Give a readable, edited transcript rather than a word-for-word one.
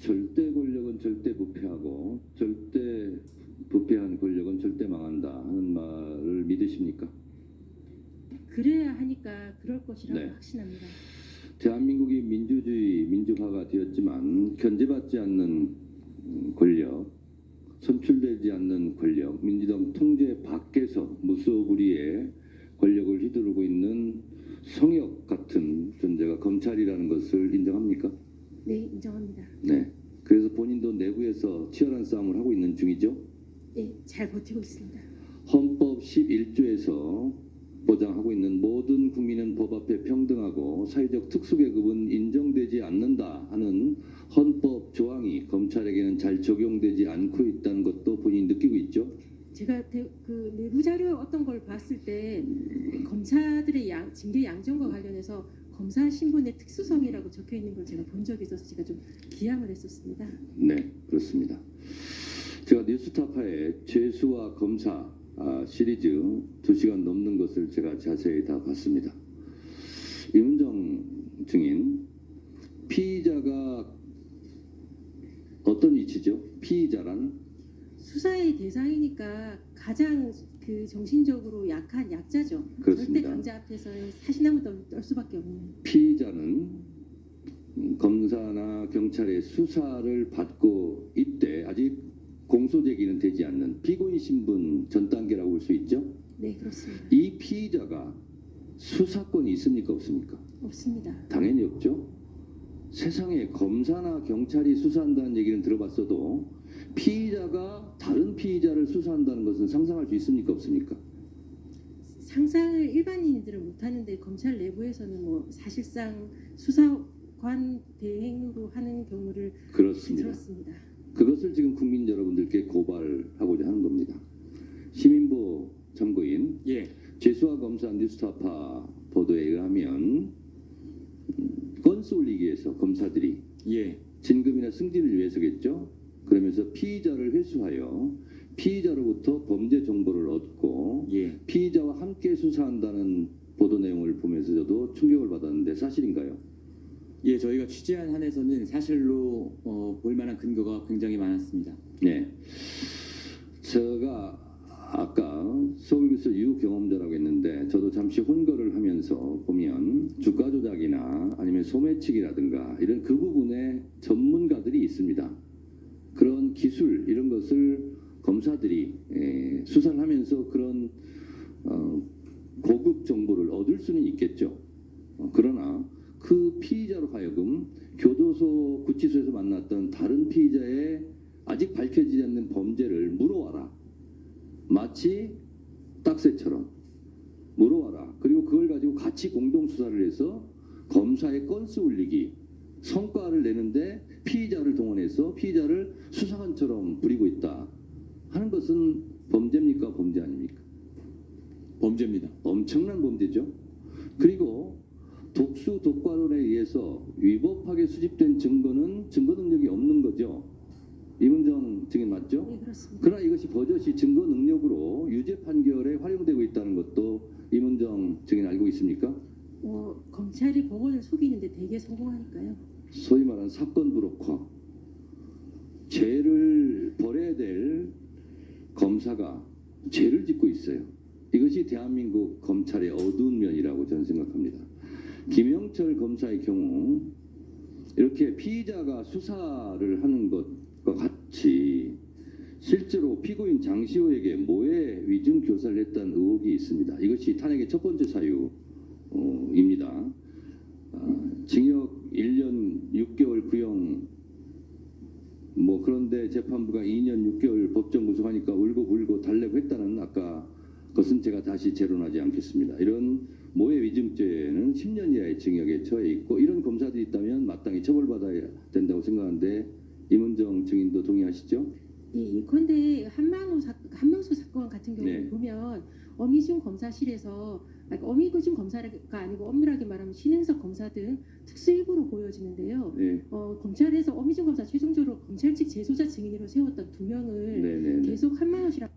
절대 권력은 절대 부패하고 절대 부패한 권력은 절대 망한다 하는 말을 믿으십니까? 그래야 하니까 그럴 것이라고 네. 확신합니다. 대한민국이 민주주의, 민주화가 되었지만 견제받지 않는 권력, 선출되지 않는 권력, 민주당 통제 밖에서 무소불위의 권력을 휘두르고 있는 성역 같은 존재가 검찰이라는 것을 인정합니까? 네, 인정합니다. 네. 그래서 본인도 내부에서 치열한 싸움을 하고 있는 중이죠. 네, 잘 버티고 있습니다. 헌법 11조에서 보장하고 있는 모든 국민은 법 앞에 평등하고 사회적 특수계급은 인정되지 않는다 하는 헌법 조항이 검찰에게는 잘 적용되지 않고 있다는 것도 본인이 느끼고 있죠. 제가 그 내부 자료 어떤 걸 봤을 때 검사들의 징계 양정과 관련해서 검사 신분의 특수성이라고 적혀 있는 걸 제가 본 적이 있어서 제가 좀 기함을 했었습니다. 네, 그렇습니다. 제가 뉴스타파의 죄수와 검사 시리즈 2시간 넘는 것을 제가 자세히 다 봤습니다. 이문정 증인, 피의자가 어떤 위치죠? 피의자란? 수사의 대상이니까 가장 그 정신적으로 약한 약자죠. 그렇습니다. 절대 강자 앞에서 사시나무 떨 수밖에 없는. 피의자는 검사나 경찰의 수사를 받고 있대 아직 공소제기는 되지 않는 피고인 신분 전 단계라고 볼 수 있죠. 네, 그렇습니다. 이 피의자가 수사권이 있습니까 없습니까? 없습니다. 당연히 없죠. 세상에 검사나 경찰이 수사한다는 얘기는 들어봤어도 피의자가 다른 피의자를 수사한다는 것은 상상할 수 있습니까 없습니까? 상상을 일반인들은 못하는데 검찰 내부에서는 뭐 사실상 수사관 대행으로 하는 경우를 그렇습니다. 들었습니다. 그것을 지금 국민 여러분들께 고발하고자 하는 겁니다. 시민보 참고인, 죄수와 검사 뉴스타파 보도에 의하면 건수 올리기 위해서 검사들이 진급이나 승진을 위해서겠죠. 그러면서 피의자를 회수하여 피의자로부터 범죄 정보를 얻고 피의자와 함께 수사한다는 보도 내용을 보면서 저도 충격을 받았는데 사실인가요? 예, 저희가 취재한 한에서는 사실로 볼 만한 근거가 굉장히 많았습니다. 네. 제가 아까 서울교수 유후 경험자라고 했는데 저도 잠시 혼거를 하면서 보면 주가 조작이나 아니면 소매치기라든가 이런 그 부분에 전문가들이 있습니다. 그런 기술 이런 것을 검사들이 수사를 하면서 그런 고급 정보를 얻을 수는 있겠죠. 그러나 그 피의자로 하여금 교도소 구치소에서 만났던 다른 피의자의 아직 밝혀지지 않는 범죄를 물어와라. 마치 딱새처럼 물어와라. 그리고 그걸 가지고 같이 공동 수사를 해서 검사의 건수 올리기 성과를 내는데 피의자를 동원해서 피의자를 수사관처럼 부리고 있다 하는 것은 범죄입니까? 범죄 아닙니까? 범죄입니다. 엄청난 범죄죠. 그리고 독수 독과론에 의해서 위법하게 수집된 증거는 증거 능력이 없는 거죠. 이문정 증인 맞죠? 네, 그렇습니다. 그러나 이것이 버젓이 증거 능력으로 유죄 판결에 활용되고 있다는 것도 이문정 증인 알고 있습니까? 검찰이 법원을 속이는데 되게 성공하니까요. 소위 말하는 사건 브로커, 죄를 벌여야 될 검사가 죄를 짓고 있어요. 이것이 대한민국 검찰의 어두운 면이라고 저는 생각합니다. 김영철 검사의 경우 이렇게 피의자가 수사를 하는 것과 같이 실제로 피고인 장시호에게 모해 위증 교사를 했다는 의혹이 있습니다. 이것이 탄핵의 첫 번째 사유입니다. 징역 1년 6개월 구형 그런데 재판부가 2년 6개월 법정 구속하니까 울고 달래고 했다는 아까 것은 제가 다시 재론하지 않겠습니다. 이런 모해 위증죄는 10년 이하의 징역에 처해 있고 이런 검사들이 있다면 마땅히 처벌받아야 된다고 생각하는데 이문정 증인도 동의하시죠? 예, 예컨대 한명수 사건 같은 경우 네. 보면 어미중 검사실에서 어미중 검사가 아니고 엄밀하게 말하면 신행석 검사 등 특수일부로 보여지는데요. 네. 검찰에서 어미중 검사 최종적으로 검찰 측 재소자 증인으로 세웠던 2명을 네. 계속 한만호 씨랑